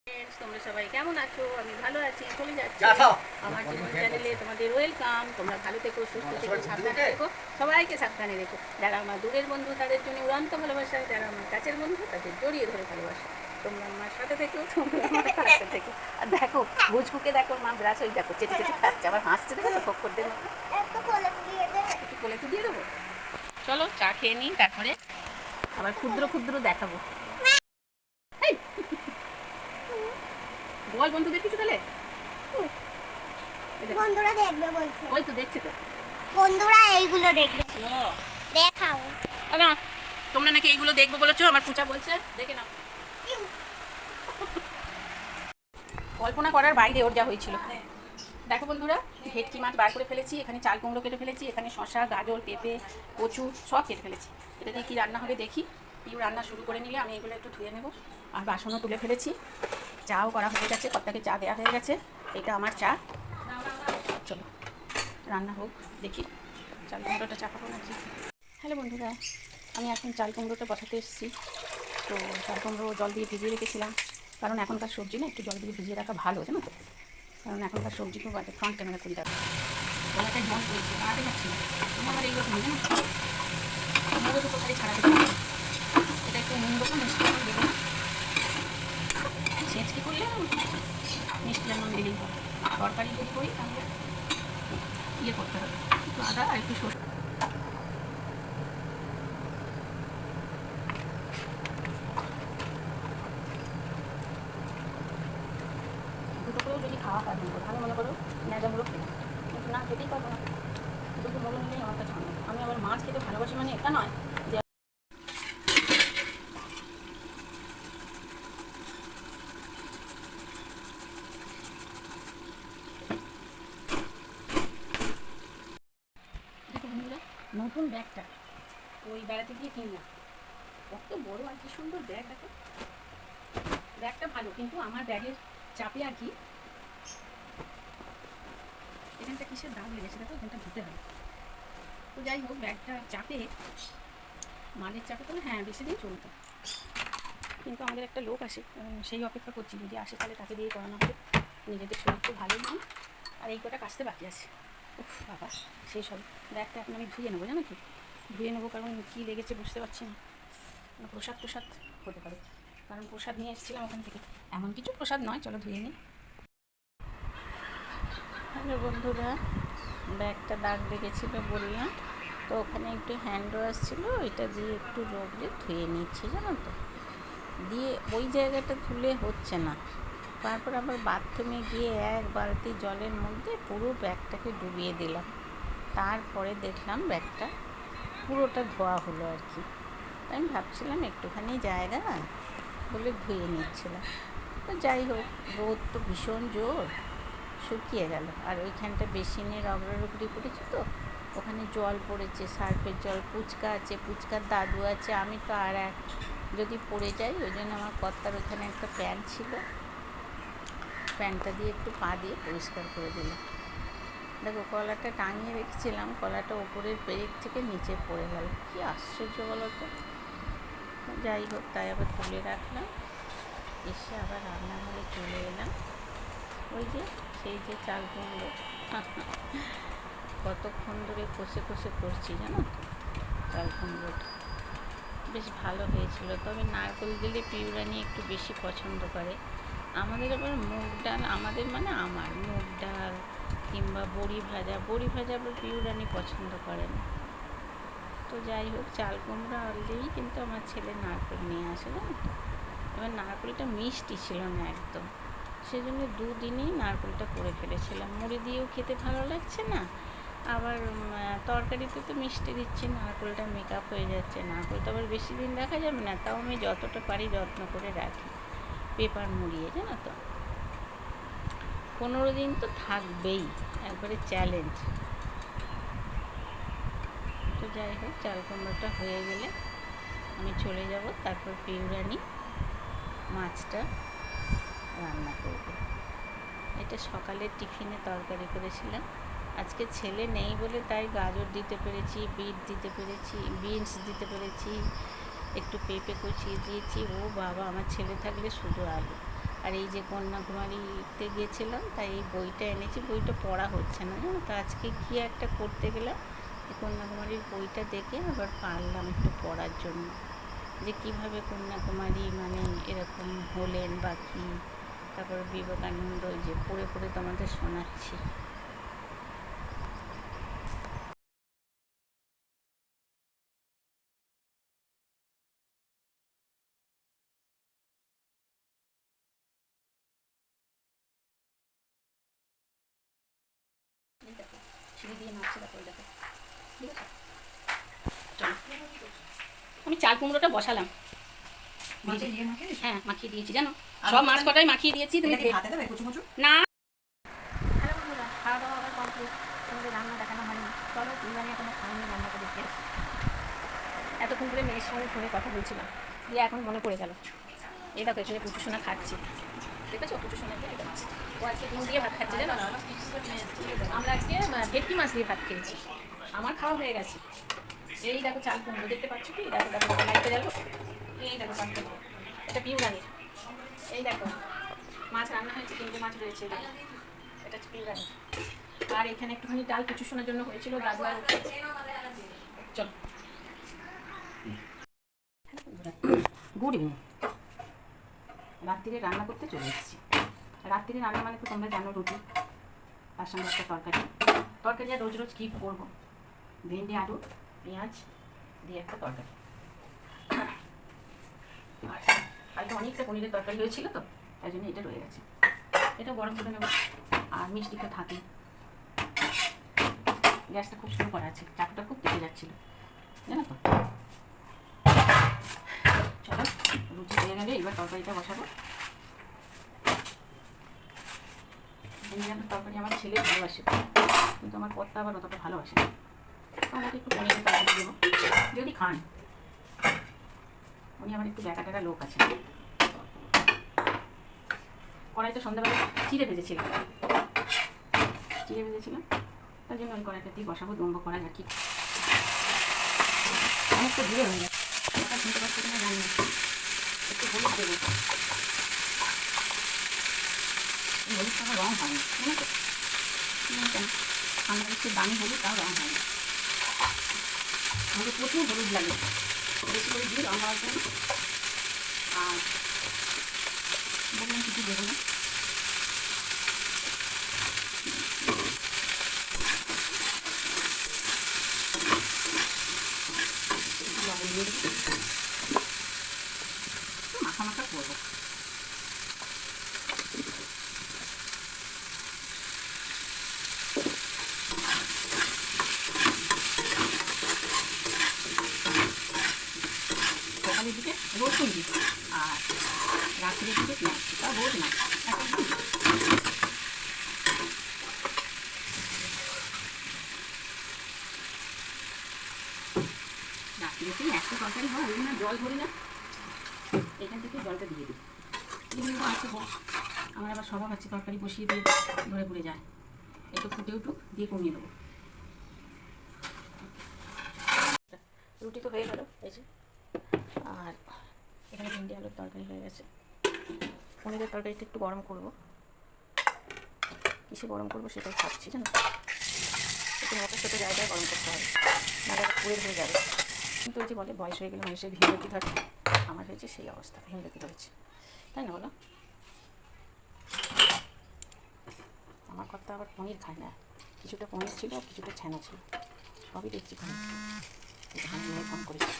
তোমরা সবাই কেমন আছো? আমি ভালো আছি, চলে যাচ্ছি আমার জীবন চ্যানেলে তোমাদের ওয়েলকাম। তোমরা ভালো থেকো, সুস্থ থেকো, সাবধানে থেকো, সবাইকে সাবধানে রেখো। যারা আমার দূরের বন্ধু তাদের জন্য উড়ান্ত ভালোবাসা, যারা আমার কাছের বন্ধু তাদের জড়িয়ে ধরে ভালোবাসা। তোমরা আমার সাথে থেকো, তোমরা আমার কাছে থেকো। আর দেখো বুঝবুকে দেখো, মা ব্রাশ ওই দেখো চেটে চেটে খাচ্ছে, আবার হাসছে, দেখো তো ফক করতে মতো। একটু কোলে দিয়ে দেবো। চলো চা খেয়ে নিই, তারপরে আবার ক্ষুদ্র ক্ষুদ্র দেখাবো। বল বন্ধুদের কিছু তাহলে। বন্ধুরা দেখবে বলছে। ওই তো দেখছি তো, বন্ধুরা এইগুলো দেখবে। দেখাও না তোমরা নাকি এইগুলো দেখবো বলেছো, আমার পূজা বলছে দেখে নাও। কল্পনা করার বাইরে ওর যা হয়েছিল। দেখো বন্ধুরা, ভেটকি মাছ বার করে ফেলেছি, এখানে চাল কুমড়ো কেটে ফেলেছি, এখানে শশা, গাজর, পেঁপে, কচু সব কেটে ফেলেছি। এটা দিয়ে কী রান্না হবে দেখি। পিউ রান্না শুরু করে নিলে আমি এগুলো একটু ধুয়ে নেবো। আর বাসনও তুলে ফেলেছি, চাও করা হয়ে গেছে, কর্তাকে চা দেওয়া হয়ে গেছে। এটা আমার চা। চলো রান্না হোক, দেখি চাল কুমড়োটা চা খাবো নাকি। হ্যালো বন্ধুরা, আমি এখন চাল কুমড়োটা বসাতে এসেছি। তো চাল কুমড়ো জল দিয়ে ভিজিয়ে রেখেছিলাম, কারণ এখনকার সবজি না একটু জল দিয়ে ভিজিয়ে রাখা ভালো, জানো তো। কারণ এখনকার সবজি খুব আছে, ফ্রন্ট ক্যামেরা করি রাখা গলাটা জল পড়েছে, বাড়াতে পারছি না। আমার এইরকম জানো কুমড়ো তো কোথায় ছাড়াতে পারছি। এটা একটু নুন দেবো, মিষ্টি লেমন দেবো না, ছেঁচকি করলে মিষ্টি লেমন দিলেই হবে। তরকারি যদি করি তাহলে ইয়ে করতে হবে, একটু আদা আর একটু সরষে। দুটো করেও যদি খাওয়া হয় ভালো মনে করো, ন্যাজামূলক খেতে, কিন্তু না খেতেই পারবো না। দুটো মনে নিলেই আমার কাছে ভালো। আমি আবার মাছ খেতে ভালোবাসি, মানে এটা নয় যে নতুন ব্যাগটা ওই বেড়াতে গিয়ে কিনলাম, কত বড় আর কি সুন্দর ব্যাগ। দেখো ব্যাগটা ভালো, কিন্তু আমার ব্যাগের চাপে আর কি এখানটা কিসের দাগ লেগেছে, দেখো এখানটা ধুতে হবে। তো যাই হোক, ব্যাগটা চাপে, মালের চাপে তো হ্যাঁ বেশি দিন চলতো, কিন্তু আমাদের একটা লোক আসে, সেই অপেক্ষা করছি, যদি আসে তাহলে তাকে দিয়ে করানো হবে। নিজেদের শরীর তো ভালো নয়, আর এই কটা কাচতে বাকি আছে। উফ বাবা সেই সব। ব্যাগটা এখন আমি ধুয়ে নেবো, জানো কি ধুয়ে নেবো, কারণ কী লেগেছে বুঝতে পারছি না। প্রসাদ প্রসাদ হতে পারে, কারণ প্রসাদ নিয়ে এসেছিলাম ওখান থেকে। এমন কিছু প্রসাদ নয়, চলো ধুয়ে নিই। হ্যালো বন্ধুরা, ব্যাগটা দাগ লেগেছিলো বললাম, তো ওখানে একটু হ্যান্ড ওয়াশ ছিল, ওইটা দিয়ে একটু রোগড়ে ধুয়ে নিচ্ছি, জানো তো। দিয়ে ওই জায়গাটা ধুলে হচ্ছে না, তারপর আবার বাথরুমে গিয়ে এক বালতি জলের মধ্যে পুরো ব্যাগটাকে ডুবিয়ে দিলাম। তারপরে দেখলাম ব্যাগটা পুরোটা ধোয়া হলো আর কি। আমি ভাবছিলাম একটুখানি জায়গা বলে ধুয়ে নিচ্ছিলাম। তো যাই হোক, রোদ তো ভীষণ জোর, শুকিয়ে গেল। আর ওইখানটা বেসিনে রগড়ারগড়ি পড়েছে, তো ওখানে জল পড়েছে, সার্ফের জল, পুচকা আছে, পুচকার দাদু আছে, আমি তো আর এক যদি পড়ে যাই, ওই জন্য আমার কর্তার ওখানে একটা প্যান্ট ছিল, প্যান্টটা দিয়ে একটু পা দিয়ে পরিষ্কার করে দিলাম। দেখো কলাটা টাঙিয়ে রেখেছিলাম, কলাটা ওপরের পেরেক থেকে নিচে পড়ে গেল, কি আশ্চর্য বলো তো। যাই হোক, তাই আবার তুলে রাখলাম, এসে আবার রান্নাঘরে চলে এলাম। ওই যে সেই যে চাল কুমড়ো কতক্ষণ ধরে কষে কষে করছি, জানো তো। চাল কুমড়োটা বেশ ভালো হয়েছিল, তবে নারকেল দিলে পিউরানি একটু বেশি পছন্দ করে। আমাদের আবার মুগ ডাল, আমাদের মানে আমার মুগ ডাল কিংবা বড়ি ভাজা আবার পিউরানি পছন্দ করে না। তো যাই হোক, চাল কুমড়ো আনলেই কিন্তু আমার ছেলে নারকেল নিয়ে আসে, জানো তো। এবার নারকেলটা মিষ্টি ছিল না একদম, সেজন্য দুদিনই নারকেলটা করে ফেলেছিলাম। মুড়ি দিয়েও খেতে ভালো লাগছে না, আবার তরকারিতে তো মিষ্টি দিচ্ছি, নারকেলটা মেকআপ হয়ে যাচ্ছে। নারকেলটা আবার বেশি দিন রাখা যাবে না, তাও আমি যতটা পারি যত্ন করে রাখি, পেপার মুড়িয়ে, জানো তো। 15 দিন তো থাকবেই, একবারে চ্যালেঞ্জ। তো যাই হোক, চাল কুমড়োটা হয়ে গেলে আমি চলে যাব, তারপর পিউরানি মাছটা রান্না করব। এটা সকালের টিফিনে তরকারি করেছিলাম, আজকে ছেলে নেই বলে তাই গাজর দিতে পেরেছি, বিট দিতে পেরেছি, বিনস দিতে পেরেছি, একটু পেঁপে কুচিয়ে দিয়েছি। ও বাবা, আমার ছেলে থাকলে শুধু আলু, আর এই যে কন্যাকুমারীতে গিয়েছিলাম, তাই এই বইটা এনেছি। বইটা পড়া হচ্ছে না, জানো তো। আজকে কি একটা করতে গেলাম, এই কন্যাকুমারীর বইটা দেখে আবার পারলাম একটু পড়ার জন্য, যে কীভাবে কন্যাকুমারী মানে এরকম হলেন বা কী। তারপর বিবেকানন্দ, যে পড়ে পড়ে তোমাদের শোনাচ্ছি। সিঁড়ি দিয়ে নাচছে, দেখো দেখো, ঠিক আছে। চলো, আমি চাল কুমড়োটা বসালাম। হ্যাঁ, মাখিয়ে দিয়েছি, জানো, সব মাছ কটাই মাখিয়ে দিয়েছি। তুমি না, হ্যালো বন্ধুরা, খাওয়া দাওয়া আবার কমপ্লিট। তোমাদের রান্না দেখানো হয়নি, চলো বিরিয়ানি এখনো খাওয়ানি, রান্নাটা দেখতে আসি। এতক্ষণ ধরে মেয়ের সঙ্গে ফোনে কথা বলছিলাম, দিয়ে এখন মনে পড়ে গেল। এই দেখো, এখানে পুচু সোনা খাচ্ছি, দেখেছো পুচু সোনাকে? ও আজকে ডিম দিয়ে ভাত খাচ্ছে, জানো। আমরা আজকে ভেটকি মাছ দিয়ে ভাত খেয়েছি, আমার খাওয়া হয়ে গেছে। এই দেখো চাল কুমড়ো, দেখতে পাচ্ছ কি? দেখো দেখো, লাইটে গেল। এই দেখো চাল কুমড়ো, এটা পিউরানির। এই দেখো মাছ রান্না হয়েছে, 3টে মাছ রয়েছে, এটা হচ্ছে পিউরানি। আর এখানে একটুখানি ডাল কুচু শোনার জন্য হয়েছিল, দাদু আর চল। Good evening. রাত্রিরে রান্না করতে চলে এসেছি। রাত্রিরে রান্না মানে তো তোমরা জানো, রুটি, তার সঙ্গে একটা তরকারি। তরকারি আর রোজ রোজ কী করবো, ভেন্ডি আলু পেঁয়াজ দিয়ে একটা তরকারি। আর কালকে অনেকটা পনিরের তরকারি হয়েছিল তো, তাই জন্য এটা রয়ে গেছে। এটা গরম করে নেব। আর মিষ্টি তো থাকে। গ্যাসটা খুব স্লো করা আছে, চাকুটা খুব তেলে যাচ্ছিল, জানো তো। চলো, রুটি হয়ে গেলে এবার তরকারিটা বসাবো। তরকারি আমার ছেলে ভালোবাসে, কিন্তু আমার কর্তা আবার অতটা ভালোবাসে না। আমাকে একটু পনিরের তরকারি দেবো যদি খান। উনি আমার একটু ব্যাকাটারা লোক আছে। কড়াইটা সন্ধ্যাবেলা চিড়ে ভেজেছিলাম, তার জন্য ওই কড়াইটা দিয়ে বসাবো। দম্ব কড়াই আর কি, অনেকটা দূরে হয়ে যায়। শুনতে পাচ্ছি কিনা জানি না, একটু হলুদ দেবো। এই হলুদটা আমার রঙ হয় না, জানো তো। আমরা একটু দামি হলুদ, তাও রঙ হয় না। আমাদের প্রচুর হলুদ লাগে, বেশি করে দিয়ে রঙ হওয়ার জন্য। আর বললাম কিছু দেবো না। লবণ দিয়ে দেবো, মাখা মাখা করবো। সকালের দিকে রসুন দিই আর রাত্রের দিকে পেঁয়াজ দিই, তা রোজ না, একদম। রাত্রিতে একটা তরকারি হয়, ওই জন্য জল ধরি না, এখান থেকে জলটা দিয়ে দিই। এগুলো আছে, আমার আবার স্বভাব আছে তরকারি বসিয়ে দিয়ে ধরে পড়ে যায়। একটু ফুটে উঠুক, দিয়ে কমিয়ে দেবো। রুটি তো হয়ে গেল, এই যে। আর এখানে ভেন্ডি আলুর তরকারি হয়ে গেছে। পনিরের তরকারিটা একটু গরম করবো, কিসে গরম করবো সেটাই ভাবছি, জানো। একটু মতো ছোটো জায়গায় গরম করতে হবে, নাহলে পুড়ে ধরে যাবে। কিন্তু ওই যে বলে বয়স হয়ে গেলে মানুষের ভিমরতি ধরে, আমার হয়েছে সেই অবস্থা, ভিমরতি ধরেছে, তাই না বলো। আমার কথা আবার পনির খায় না, কিছুটা পনির ছিল আর কিছুটা ছানা ছিল, সবই দেখছি। ফোন করেছি।